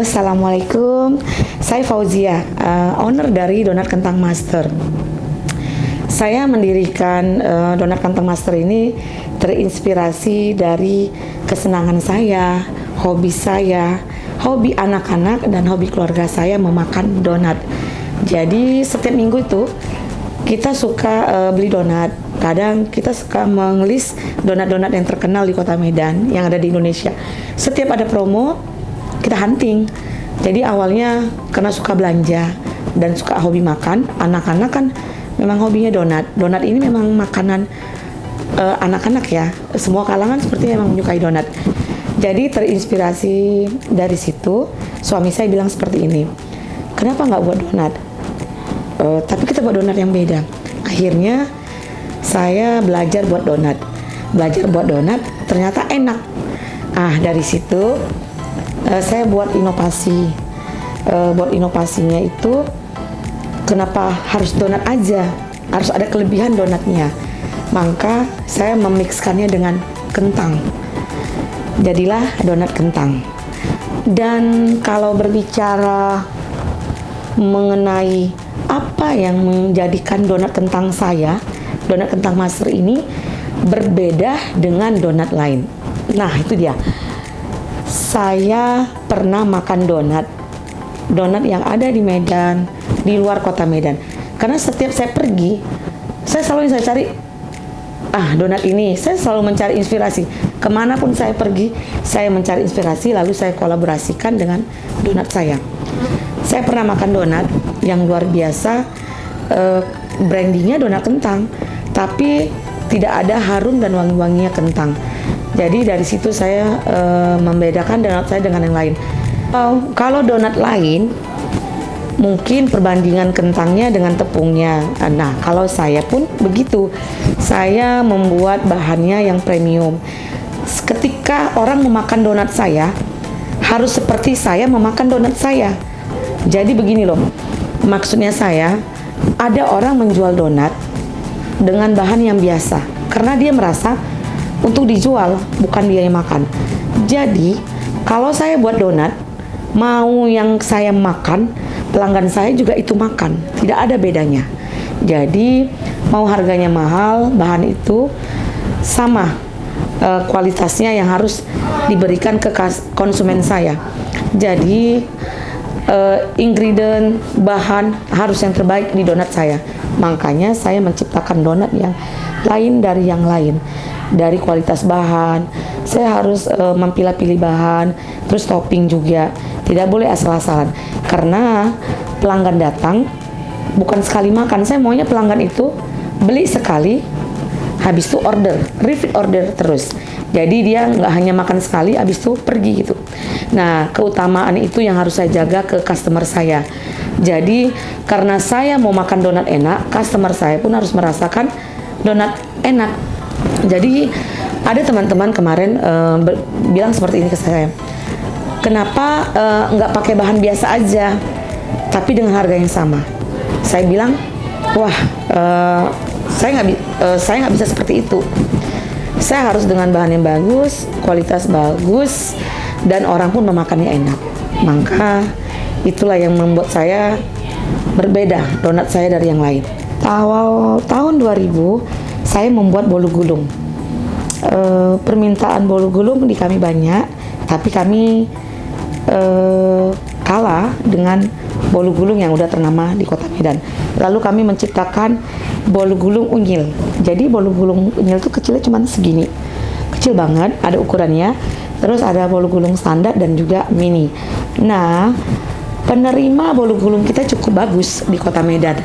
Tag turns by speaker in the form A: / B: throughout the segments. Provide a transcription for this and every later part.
A: Assalamualaikum, saya Fauzia, owner dari Donat Kentang Master. Saya mendirikan Donat Kentang Master ini terinspirasi dari kesenangan saya, hobi anak-anak dan hobi keluarga saya memakan donat. Jadi setiap minggu itu kita suka beli donat. Kadang kita suka mengelis donat-donat yang terkenal di Kota Medan yang ada di Indonesia. Setiap ada promo, kita hunting. Jadi awalnya karena suka belanja dan suka hobi makan, anak-anak kan memang hobinya donat. Donat ini memang makanan anak-anak ya. Semua kalangan sepertinya memang menyukai donat. Jadi terinspirasi dari situ, suami saya bilang seperti ini, kenapa nggak buat donat? Tapi kita buat donat yang beda. Akhirnya saya belajar buat donat. Ternyata enak. Dari situ saya buat inovasi. Buat inovasinya itu, kenapa harus donat aja? Harus ada kelebihan donatnya. Maka saya memixkannya dengan kentang. Jadilah donat kentang. Dan kalau berbicara mengenai apa yang menjadikan donat kentang saya, donat kentang Master ini berbeda dengan donat lain. Nah, itu dia. Saya pernah makan donat yang ada di Medan, di luar kota Medan. Karena setiap saya pergi, saya cari, donat ini. Saya selalu mencari inspirasi. Kemanapun saya pergi, saya mencari inspirasi, lalu saya kolaborasikan dengan donat saya. Saya pernah makan donat yang luar biasa, brandingnya donat kentang, tapi tidak ada harum dan wangi-wanginya kentang. Jadi dari situ saya membedakan donat saya dengan yang lain. Kalau donat lain, mungkin perbandingan kentangnya dengan tepungnya. Nah, kalau saya pun begitu. Saya membuat bahannya yang premium. Ketika orang memakan donat saya, harus seperti saya memakan donat saya. Jadi begini loh, maksudnya saya, ada orang menjual donat dengan bahan yang biasa, karena dia merasa untuk dijual, bukan dia yang makan. Jadi, kalau saya buat donat, mau yang saya makan, pelanggan saya juga itu makan. Tidak ada bedanya. Jadi, mau harganya mahal, bahan itu sama kualitasnya yang harus diberikan ke konsumen saya. Jadi, ingredient, bahan harus yang terbaik di donat saya. Makanya saya menciptakan donat yang lain dari yang lain. Dari kualitas bahan, saya harus memilah-pilih bahan, terus topping juga. Tidak boleh asal-asalan. Karena pelanggan datang bukan sekali makan. Saya maunya pelanggan itu beli sekali, habis itu order, repeat order terus. Jadi dia nggak hanya makan sekali, habis itu pergi gitu. Nah, keutamaan itu yang harus saya jaga ke customer saya. Jadi karena saya mau makan donat enak, customer saya pun harus merasakan donat enak. Jadi ada teman-teman kemarin bilang seperti ini ke saya, kenapa nggak pakai bahan biasa aja, tapi dengan harga yang sama? Saya bilang, wah, saya nggak bisa seperti itu. Saya harus dengan bahan yang bagus, kualitas bagus, dan orang pun memakannya enak. Maka itulah yang membuat saya berbeda donat saya dari yang lain. Awal tahun 2000 saya membuat bolu gulung. Permintaan bolu gulung di kami banyak, tapi kami kalah dengan bolu gulung yang udah ternama di Kota Medan. Lalu kami menciptakan bolu gulung unyil. Jadi bolu gulung unyil itu kecilnya cuma segini, kecil banget, ada ukurannya. Terus ada bolu gulung standar dan juga mini. Nah, penerima bolu gulung kita cukup bagus di Kota Medan.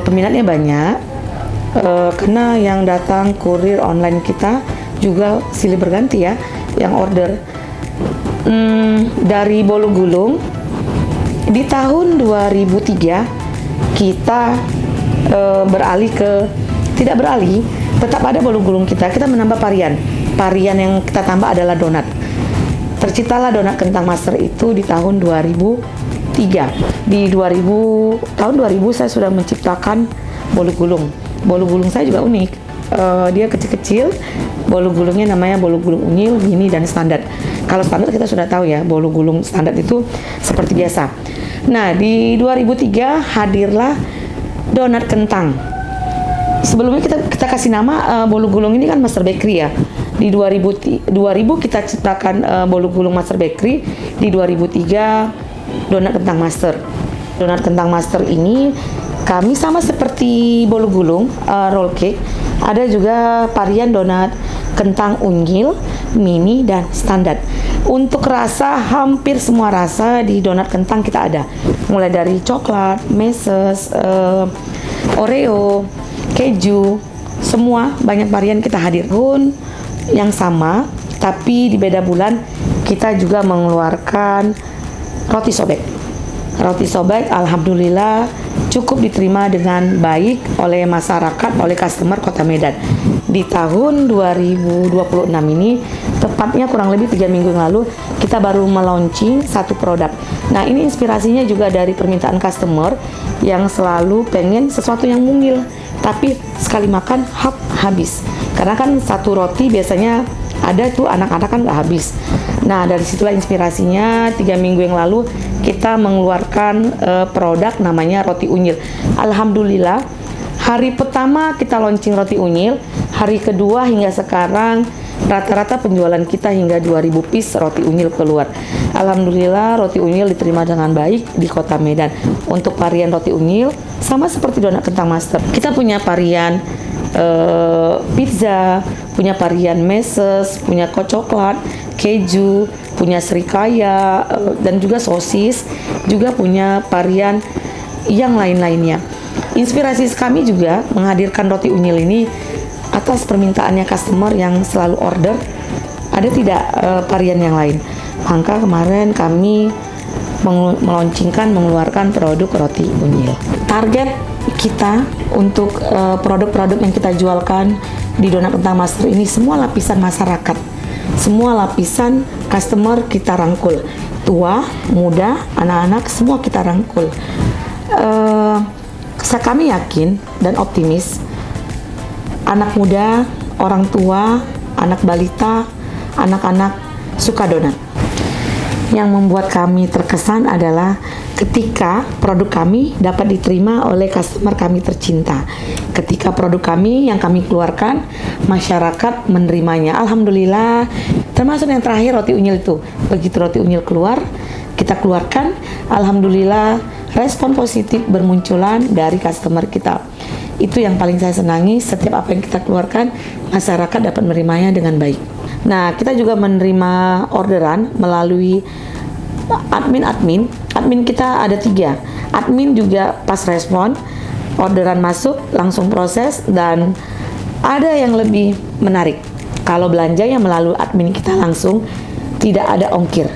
A: Peminatnya banyak. Karena yang datang kurir online kita juga silih berganti ya, yang order. Dari bolu gulung di tahun 2003 kita tetap ada bolu gulung kita menambah varian yang kita tambah adalah donat. Terciptalah donat kentang Master itu di tahun 2003. Tahun 2000 saya sudah menciptakan bolu gulung. Bolu gulung saya juga unik. Dia kecil-kecil. Bolu gulungnya namanya bolu gulung unyil, mini, dan standar. Kalau standar kita sudah tahu ya, bolu gulung standar itu seperti biasa. Nah, di 2003 hadirlah donat kentang. Sebelumnya kita kasih nama bolu gulung ini kan Master Bakery ya. Di 2000 kita ciptakan bolu gulung Master Bakery, di 2003 donat kentang Master. Donat kentang Master ini kami sama seperti bolu gulung roll cake, ada juga varian donat kentang unyil, mini dan standar. Untuk rasa hampir semua rasa di donat kentang kita ada, mulai dari coklat, meses, Oreo, keju, semua banyak varian kita hadir. Pun yang sama, tapi di beda bulan kita juga mengeluarkan roti sobek. Roti sobek alhamdulillah cukup diterima dengan baik oleh masyarakat, oleh customer Kota Medan. Di tahun 2026 ini, tepatnya kurang lebih 3 minggu yang lalu, kita baru melaunching satu produk. Nah, ini inspirasinya juga dari permintaan customer yang selalu pengen sesuatu yang mungil, tapi sekali makan habis. Karena kan satu roti biasanya ada tuh anak-anak kan nggak habis. Nah, dari situlah inspirasinya 3 minggu yang lalu kita mengeluarkan produk namanya roti unyil. Alhamdulillah, hari pertama kita launching roti unyil, hari kedua hingga sekarang rata-rata penjualan kita hingga 2000 piece roti unyil keluar. Alhamdulillah, roti unyil diterima dengan baik di Kota Medan. Untuk varian roti unyil sama seperti donat kentang Master, kita punya varian pizza, punya varian meses, punya coklat, keju, punya serikaya, dan juga sosis, juga punya varian yang lain-lainnya. Inspirasi kami juga menghadirkan roti unyil ini atas permintaannya customer yang selalu order, ada tidak varian yang lain. Maka kemarin kami mengeluarkan produk roti unyil. Target kita untuk produk-produk yang kita jualkan di donat kentang Master ini semua lapisan masyarakat, semua lapisan customer kita rangkul, tua, muda, anak-anak semua kita rangkul. Kami yakin dan optimis anak muda, orang tua, anak balita, anak-anak suka donat. Yang membuat kami terkesan adalah ketika produk kami dapat diterima oleh customer kami tercinta. Ketika produk kami yang kami keluarkan, masyarakat menerimanya. Alhamdulillah, termasuk yang terakhir roti unyil itu. Begitu roti unyil keluar, kita keluarkan, alhamdulillah respon positif bermunculan dari customer kita. Itu yang paling saya senangi, setiap apa yang kita keluarkan, masyarakat dapat menerimanya dengan baik. Nah, kita juga menerima orderan melalui admin kita ada 3. Admin juga pas respon, orderan masuk, langsung proses, dan ada yang lebih menarik. Kalau belanja yang melalui admin kita langsung, tidak ada ongkir.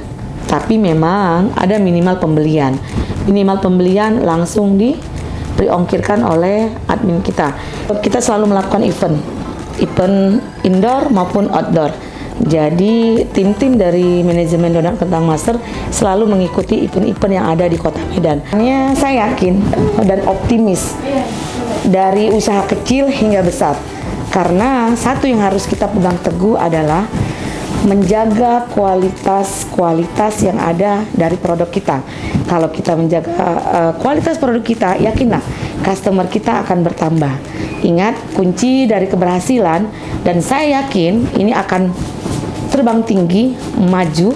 A: Tapi memang ada minimal pembelian. Minimal pembelian langsung diongkirkan oleh admin kita. Kita selalu melakukan event indoor maupun outdoor. Jadi tim-tim dari manajemen donat kentang Master selalu mengikuti event-event yang ada di Kota Medan. Saya yakin dan optimis dari usaha kecil hingga besar. Karena satu yang harus kita pegang teguh adalah menjaga kualitas yang ada dari produk kita. Kalau kita menjaga kualitas produk kita, yakinlah customer kita akan bertambah. Ingat, kunci dari keberhasilan, dan saya yakin ini akan terbang tinggi, maju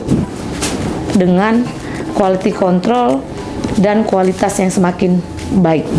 A: dengan quality control dan kualitas yang semakin baik.